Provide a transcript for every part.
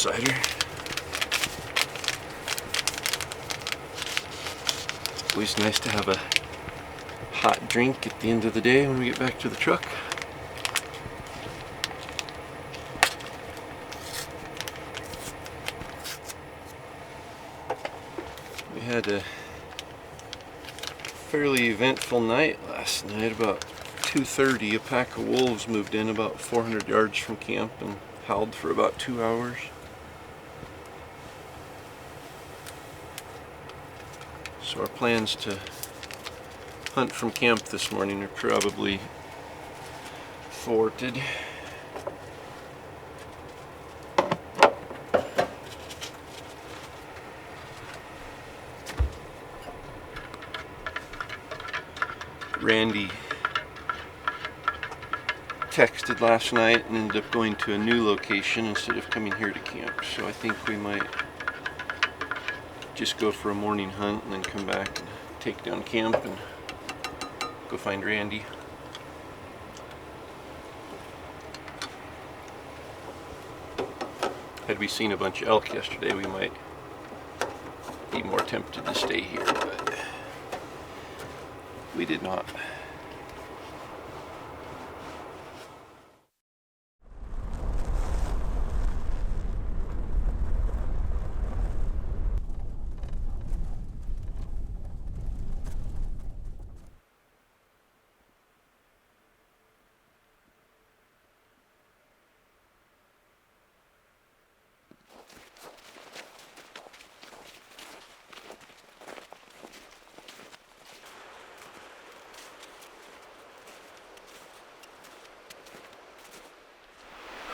cider. Always nice to have a hot drink at the end of the day when we get back to the truck. We had a fairly eventful night last night. About 2:30, a pack of wolves moved in about 400 yards from camp and howled for about 2 hours. So our plans to hunt from camp this morning are probably thwarted. Randy texted last night and ended up going to a new location instead of coming here to camp. So I think we might just go for a morning hunt and then come back and take down camp and go find Randy. Had we seen a bunch of elk yesterday, we might be more tempted to stay here, but we did not.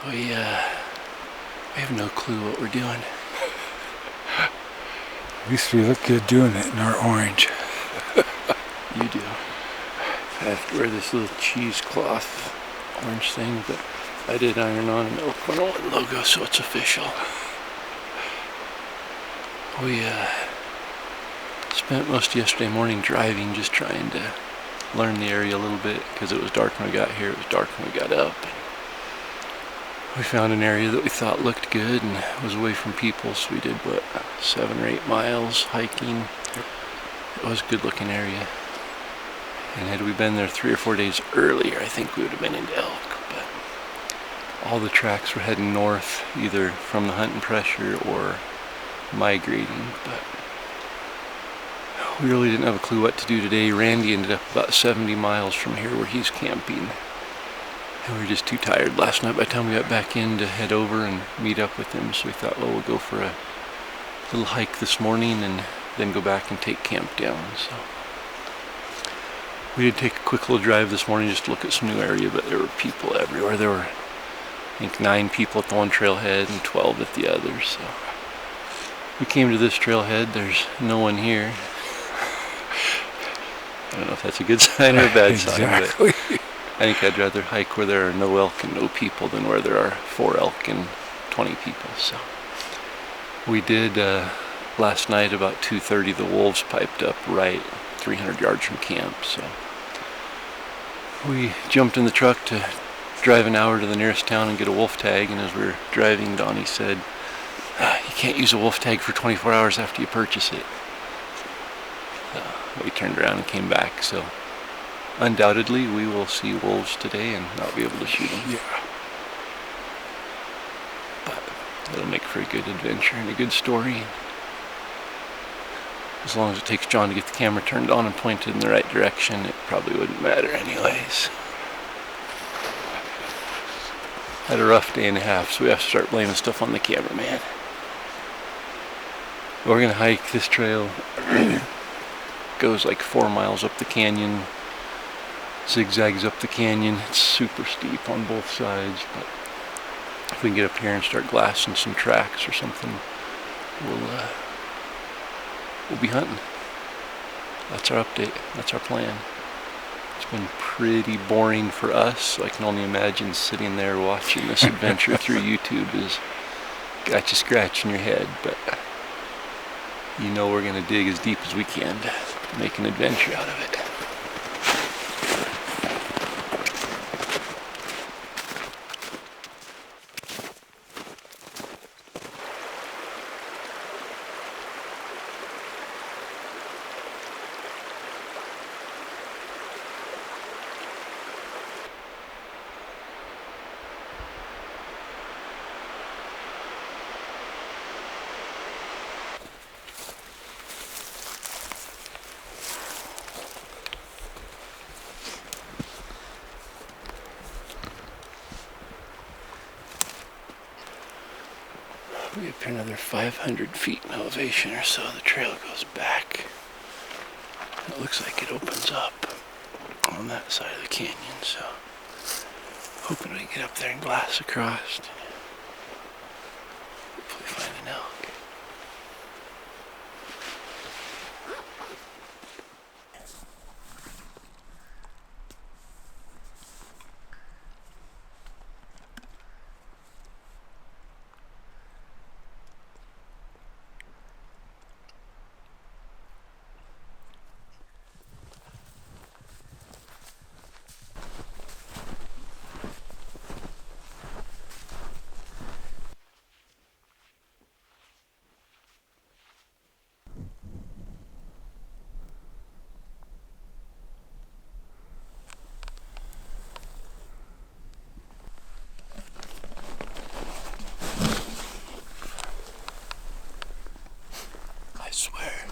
We have no clue what we're doing. At least we look good doing it in our orange. You do. I have to wear this little cheesecloth orange thing, but I did iron on an Elk 101 logo, so it's official. We spent most of yesterday morning driving, just trying to learn the area a little bit, because it was dark when we got here, it was dark when we got up. We found an area that we thought looked good and was away from people, so we did, 7 or 8 miles hiking. Yep. It was a good looking area. And had we been there 3 or 4 days earlier, I think we would have been into elk, but all the tracks were heading north, either from the hunting pressure or migrating, but we really didn't have a clue what to do today. Randy ended up about 70 miles from here where he's camping. And we were just too tired last night by the time we got back in to head over and meet up with him. So we thought, well, we'll go for a little hike this morning and then go back and take camp down. So we did take a quick little drive this morning just to look at some new area, but there were people everywhere. There were, I think, 9 people at the one trailhead and 12 at the other. So we came to this trailhead. There's no one here. I don't know if that's a good sign or a bad Exactly. sign, but I think I'd rather hike where there are no elk and no people than where there are 4 elk and 20 people. So we did last night about 2:30. The wolves piped up right 300 yards from camp. So we jumped in the truck to drive an hour to the nearest town and get a wolf tag. And as we were driving, Donnie said, "You can't use a wolf tag for 24 hours after you purchase it." So we turned around and came back. So undoubtedly, we will see wolves today and not be able to shoot them. Yeah. But it'll make for a good adventure and a good story. As long as it takes John to get the camera turned on and pointed in the right direction, it probably wouldn't matter anyways. Had a rough day and a half, so we have to start blaming stuff on the cameraman. We're gonna hike this trail. Goes like 4 miles up the canyon. Zigzags up the canyon. It's super steep on both sides, but if we can get up here and start glassing some tracks or something, we'll be hunting. That's our update. That's our plan. It's been pretty boring for us, so I can only imagine sitting there watching this adventure through YouTube is got you scratching your head, but you know we're gonna dig as deep as we can to make an adventure out of it. After another 500 feet in elevation or so, the trail goes back. It looks like it opens up on that side of the canyon, so hoping we get up there and glass across. Hopefully find an elk. I swear,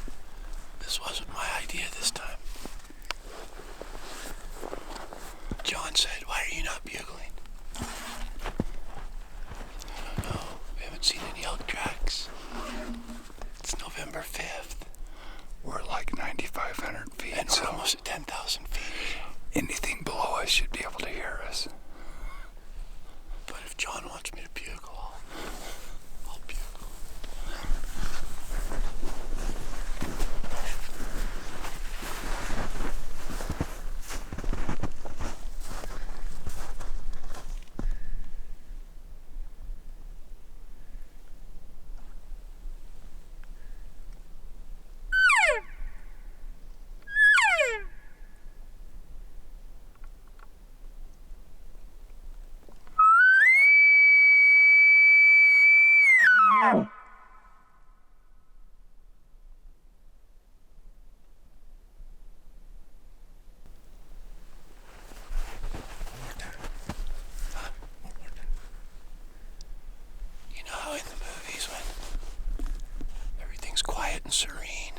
this wasn't my idea this time. John said, "Why are you not bugling?" I don't know. We haven't seen any elk tracks. It's November 5th. We're like 9,500 feet. And we're almost at 10,000 feet. Anything below us should be able to hear us. But if John wants me to bugle, I'll bugle. You know how in the movies when everything's quiet and serene,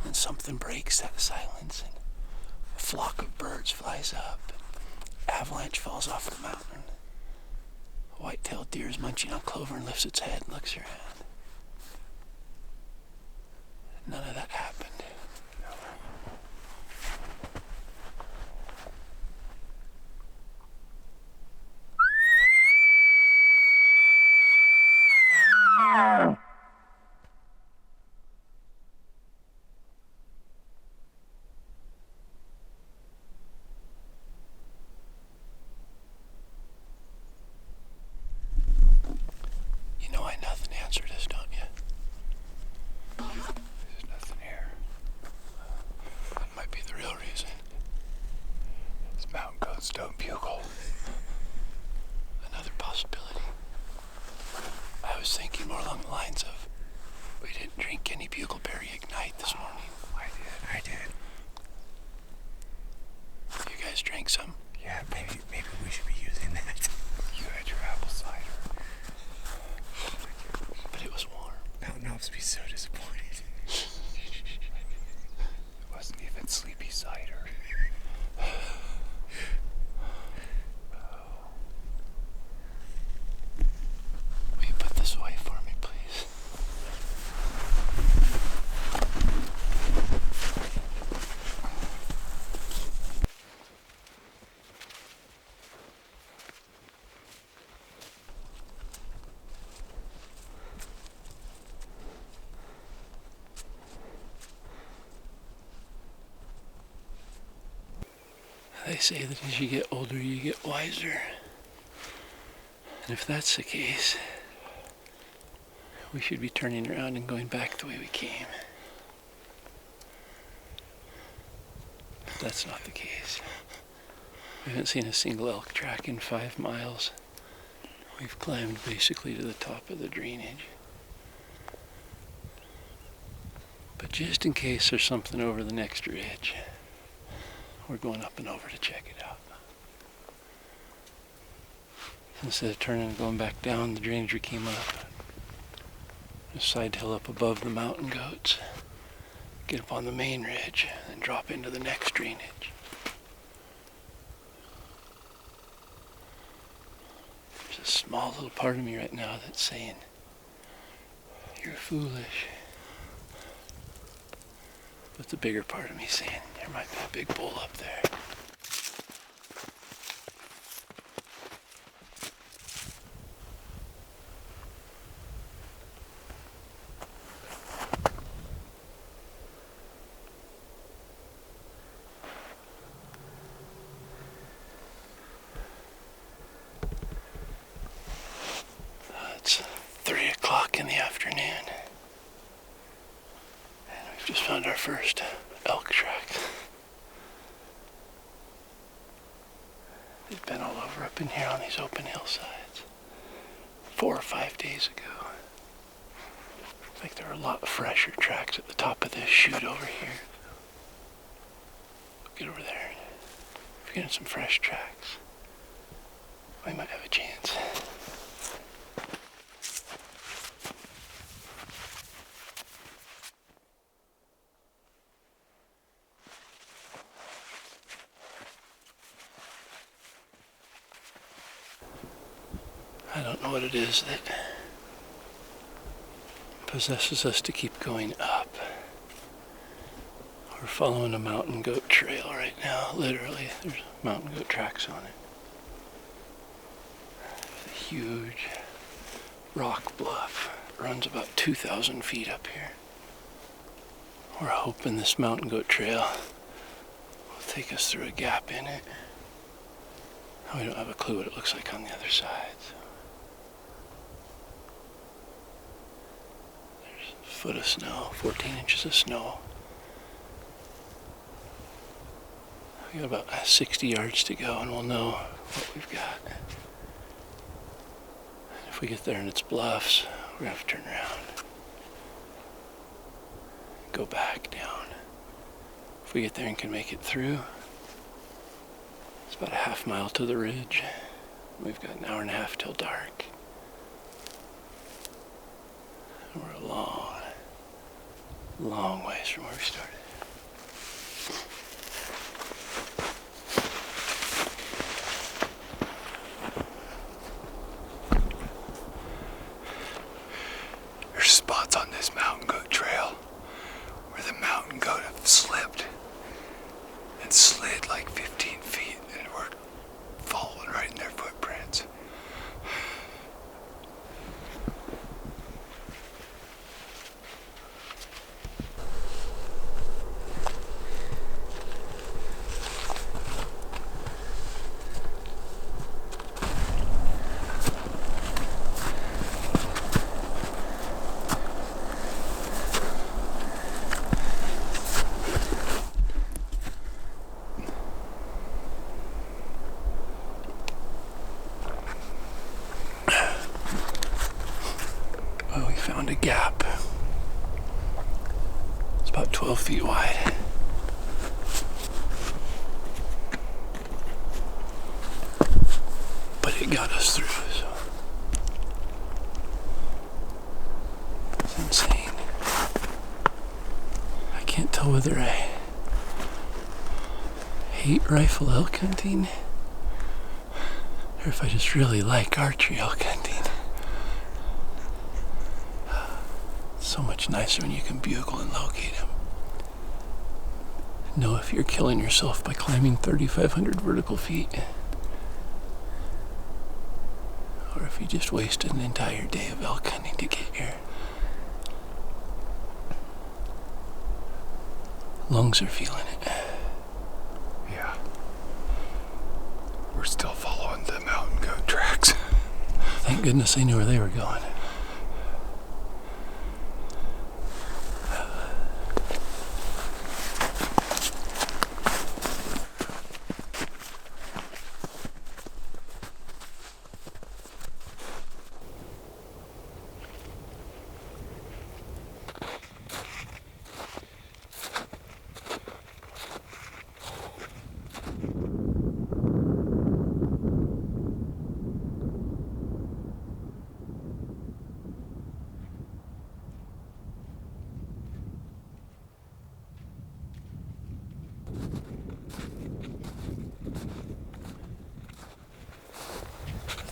and something breaks that silence and a flock of birds flies up, an avalanche falls off the mountain, a white-tailed deer is munching on clover and lifts its head and looks around. None of that happened. You know why nothing answered us, don't you? There's nothing here. That might be the real reason. These mountain goats don't bugle. Another possibility. I was thinking more along the lines of, we didn't drink any Bugleberry Ignite this morning. I did. You guys drank some? Yeah, maybe we should be using that. You had your apple cider. But it was warm. Mountain Ops be so disappointed. It wasn't even sleepy cider. Will you put this away for me, please? They say that as you get older, you get wiser. And if that's the case, we should be turning around and going back the way we came. But that's not the case. We haven't seen a single elk track in 5 miles. We've climbed basically to the top of the drainage. But just in case there's something over the next ridge, we're going up and over to check it out. Instead of turning and going back down the drainage we came up, a side hill up above the mountain goats, get up on the main ridge, and drop into the next drainage. There's a small little part of me right now that's saying, You're foolish. But the bigger part of me saying there might be a big bull up there. It's 3 o'clock in the afternoon. And we've just found our first elk track. They've been all over up in here on these open hillsides 4 or 5 days ago. Like there are a lot of fresher tracks at the top of this chute over here. Get over there. If we're getting some fresh tracks, we might have a chance. I don't know what it is that possesses us to keep going up. We're following a mountain goat trail right now. Literally, there's mountain goat tracks on it. It's a huge rock bluff. It runs about 2,000 feet up here. We're hoping this mountain goat trail will take us through a gap in it. We don't have a clue what it looks like on the other side. So. There's a foot of snow, 14 inches of snow. We got about 60 yards to go and we'll know what we've got. And if we get there and it's bluffs, we're gonna have to turn around. Go back down. If we get there and can make it through, it's about a half mile to the ridge. We've got an hour and a half till dark. And we're a long, long ways from where we started. There's spots on this mountain goat trail where the mountain goat have slipped and slid like 15 feet, and we're following right in their footprints. Well, we found a gap. It's about 12 feet wide. But it got us through, so. It's insane. I can't tell whether I hate rifle elk hunting or if I just really like archery elk hunting. It's so much nicer when you can bugle and locate them. Know if you're killing yourself by climbing 3,500 vertical feet. Or if you just wasted an entire day of elk hunting to get here. Lungs are feeling it. Yeah. We're still following the mountain goat tracks. Thank goodness they knew where they were going.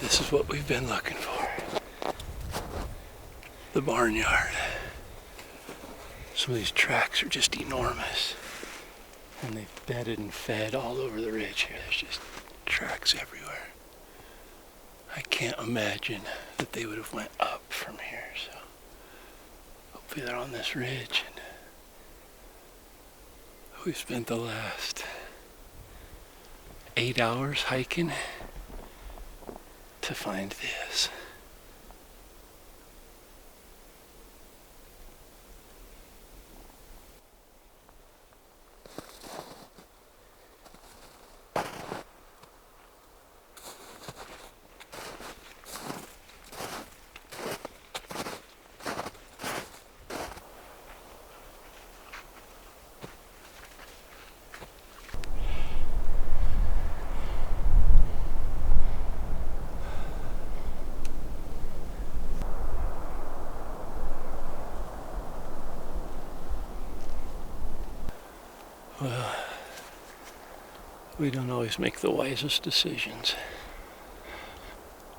This is what we've been looking for. The barnyard. Some of these tracks are just enormous. And they've bedded and fed all over the ridge here. There's just tracks everywhere. I can't imagine that they would have went up from here, so hopefully they're on this ridge. And we spent the last 8 hours hiking to find this. Well, we don't always make the wisest decisions.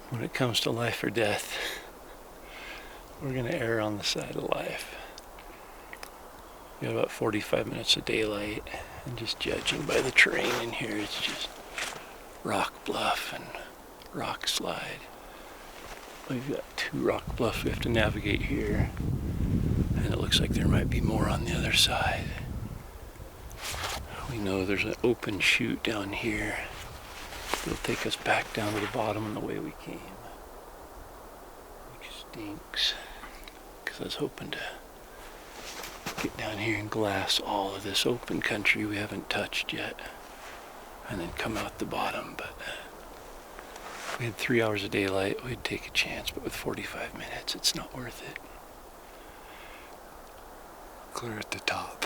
When it comes to life or death, we're going to err on the side of life. We got about 45 minutes of daylight, and just judging by the terrain in here, it's just rock bluff and rock slide. We've got 2 rock bluffs we have to navigate here, and it looks like there might be more on the other side. We know there's an open chute down here. It'll take us back down to the bottom in the way we came. Which stinks, because I was hoping to get down here and glass all of this open country we haven't touched yet, and then come out the bottom. But if we had 3 hours of daylight, we'd take a chance, but with 45 minutes, it's not worth it. Clear at the top.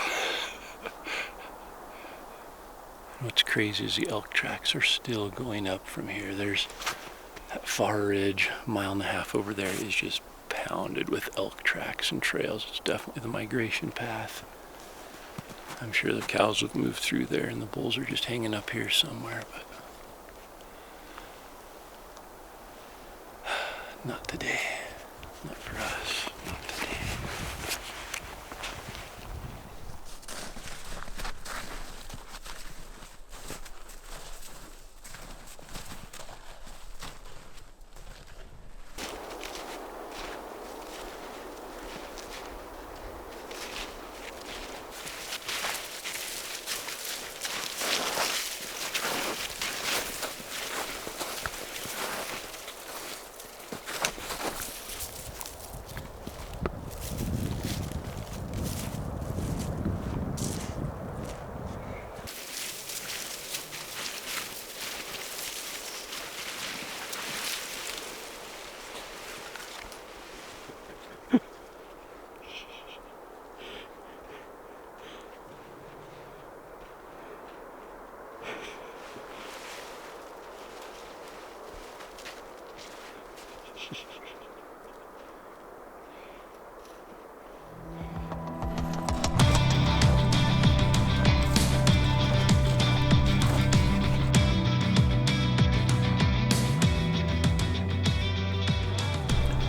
What's crazy is the elk tracks are still going up from here. There's that far ridge, 1.5 miles over there, is just pounded with elk tracks and trails. It's definitely the migration path. I'm sure the cows have moved through there and the bulls are just hanging up here somewhere, but not today. Not for us. Not today.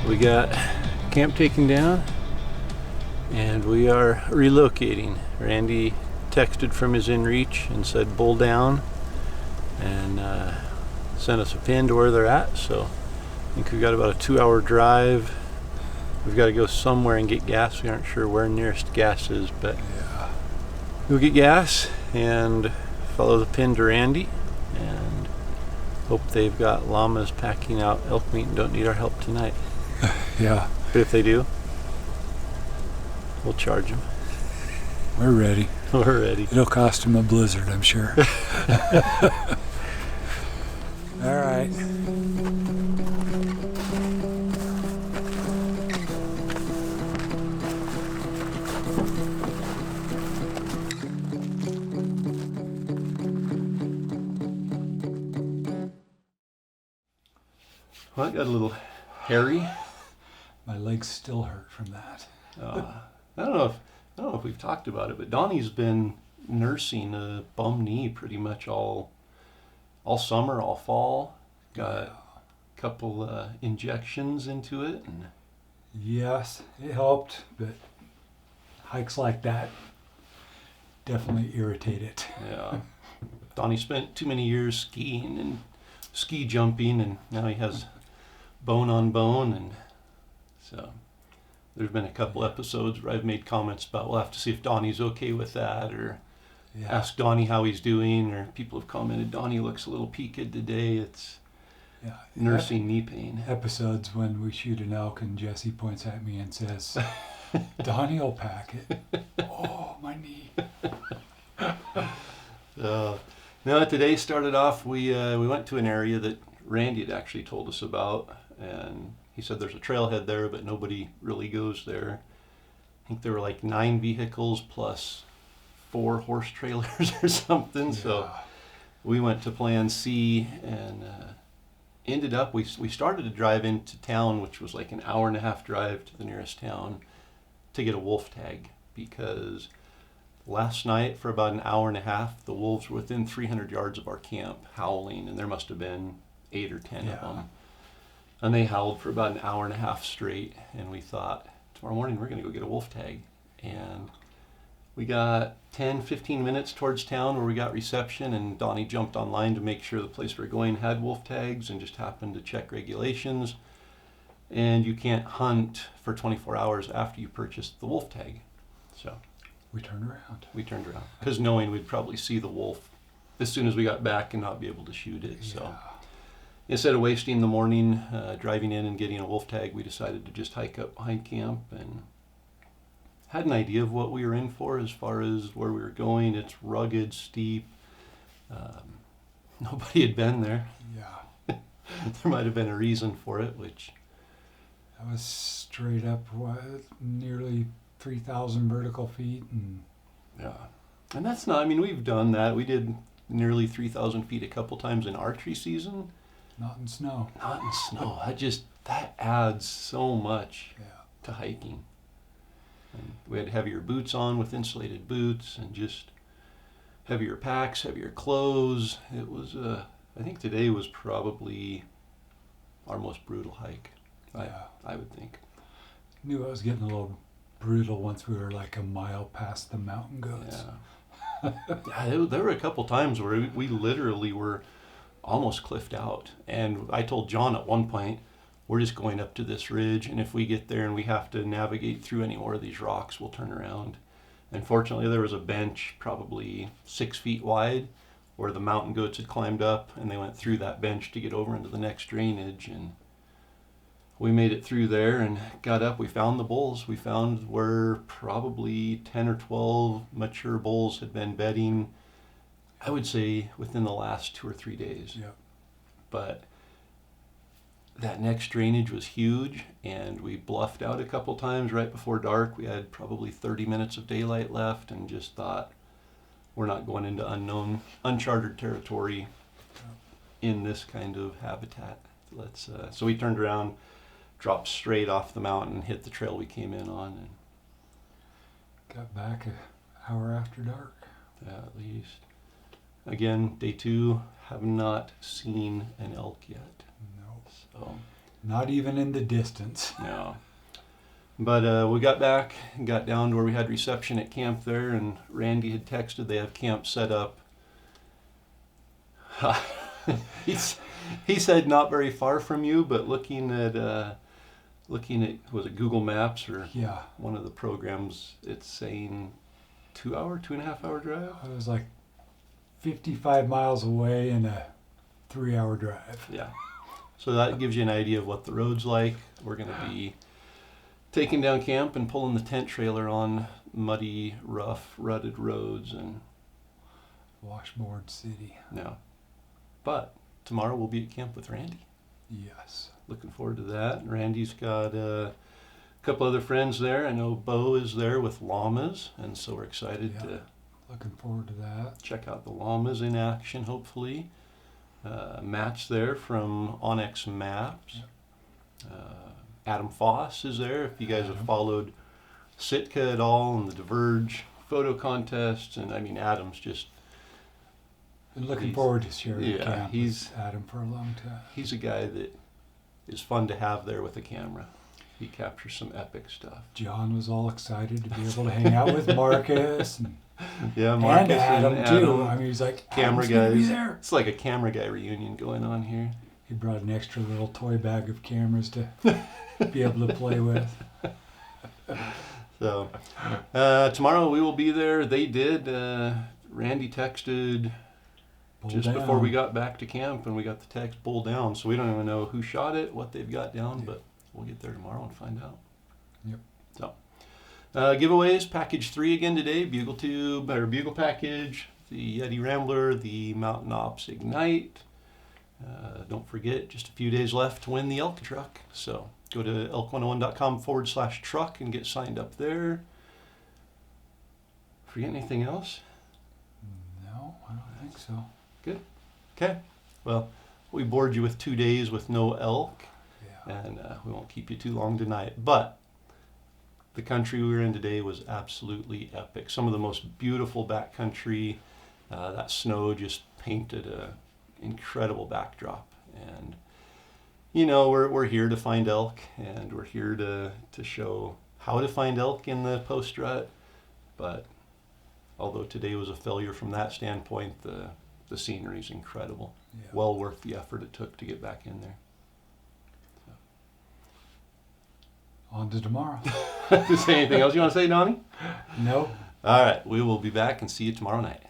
We got camp taken down and we are relocating. Randy texted from his inReach and said bull down, and sent us a pin to where they're at. So I think we've got about a 2-hour drive. We've got to go somewhere and get gas. We aren't sure where nearest gas is, but Yeah. we'll get gas and follow the pin to Randy and hope they've got llamas packing out elk meat and don't need our help tonight. Yeah. But if they do, we'll charge them. We're ready. We're ready. It'll cost him a blizzard, I'm sure. All right. Well, it got a little hairy. My legs still hurt from that. I don't know if we've talked about it, but Donnie's been nursing a bum knee pretty much all summer, all fall. Got a couple injections into it. And Yes, it helped, but hikes like that definitely irritate it. Yeah. Donnie spent too many years skiing and ski jumping, and now he has bone on bone, and so there's been a couple episodes where I've made comments about we'll have to see if Donnie's okay with that, or ask Donnie how he's doing, or people have commented Donnie looks a little peaked today. It's nursing knee pain. Episodes when we shoot an elk and Jesse points at me and says, Donnie will pack it. Oh, my knee. No, today started off, we went to an area that Randy had actually told us about, and he said there's a trailhead there, but nobody really goes there. I think there were like 9 vehicles plus 4 horse trailers or something. So we went to Plan C, and ended up, we started to drive into town, which was like an hour and a half drive to the nearest town, to get a wolf tag, because last night for about an hour and a half the wolves were within 300 yards of our camp howling, and there must have been 8 or 10 of them, and they howled for about an hour and a half straight, and we thought tomorrow morning we're going to go get a wolf tag. And we got 10-15 minutes towards town where we got reception, and Donnie jumped online to make sure the place we're going had wolf tags, and just happened to check regulations, and you can't hunt for 24 hours after you purchase the wolf tag. So we turned around because knowing we'd probably see the wolf as soon as we got back and not be able to shoot it. So instead of wasting the morning driving in and getting a wolf tag, we decided to just hike up behind camp, and had an idea of what we were in for as far as where we were going. It's rugged, steep. Nobody had been there. Yeah. There might have been a reason for it, which... That was straight up, nearly 3,000 vertical feet. And and that's not, I mean, we've done that. We did nearly 3,000 feet a couple times in archery season. Not in snow. That adds so much to hiking. And we had heavier boots on with insulated boots, and just heavier packs, heavier clothes. It was, I think today was probably our most brutal hike, I would think. Knew I was getting a little brutal once we were like a mile past the mountain goats. There were a couple times where we literally were almost cliffed out. And I told John at one point, we're just going up to this ridge, and if we get there and we have to navigate through any more of these rocks, we'll turn around. And fortunately, there was a bench probably 6 feet wide where the mountain goats had climbed up, and they went through that bench to get over into the next drainage. And we made it through there and got up. We found the bulls. We found where probably 10 or 12 mature bulls had been bedding, I would say, within the last 2 or 3 days. Yep. But that next drainage was huge, and we bluffed out a couple times right before dark. We had probably 30 minutes of daylight left, and just thought, we're not going into uncharted territory in this kind of habitat. So we turned around, dropped straight off the mountain, hit the trail we came in on, and got back an hour after dark. At least. Again, day 2, have not seen an elk yet. So, not even in the distance. No. But we got back and got down to where we had reception at camp there, and Randy had texted they have camp set up. He said not very far from you, but looking at was it Google Maps or one of the programs, it's saying 2.5 hour drive. I was like 55 miles away and a 3-hour drive. Yeah. So that gives you an idea of what the road's like. We're going to be taking down camp and pulling the tent trailer on muddy, rough, rutted roads and washboard city. Yeah. But tomorrow we'll be at camp with Randy. Yes. Looking forward to that. Randy's got a couple other friends there. I know Bo is there with llamas, and so we're excited to looking forward to that. Check out the llamas in action, hopefully. Matt's there from Onyx Maps. Adam Foss is there. If you guys have followed Sitka at all and the Diverge photo contests, and I mean Adam's just been looking forward to sharing camp with Adam for a long time. He's a guy that is fun to have there with a camera. he captures some epic stuff. John was all excited to be able to hang out with Marcus and Yeah, Marcus Adam and too. I mean, he's like, camera Adam's gonna be guys. there. It's like a camera guy reunion going on here. He brought an extra little toy bag of cameras to be able to play with. So tomorrow we will be there. They did. Randy texted Pull just down. before we got back to camp, and we got the text pull down. So we don't even know who shot it, what they've got down, but we'll get there tomorrow and find out. Yep. So giveaways, package 3 again today. Bugle tube or Bugle package, the YETI Rambler, the Mountain Ops Ignite. Don't forget, just a few days left to win the elk truck. So go to elk101.com/truck and get signed up there. Forget anything else? No, I don't think so. Good. Okay. Well, we bored you with 2 days with no elk, Yeah. and we won't keep you too long tonight. But the country we were in today was absolutely epic. Some of the most beautiful backcountry. That snow just painted a incredible backdrop. And you know, we're here to find elk, and we're here to show how to find elk in the post rut. But although today was a failure from that standpoint, the scenery is incredible. Yeah. Well worth the effort it took to get back in there. On to tomorrow. Is there anything else you want to say, Donnie? No. All right, we will be back and see you tomorrow night.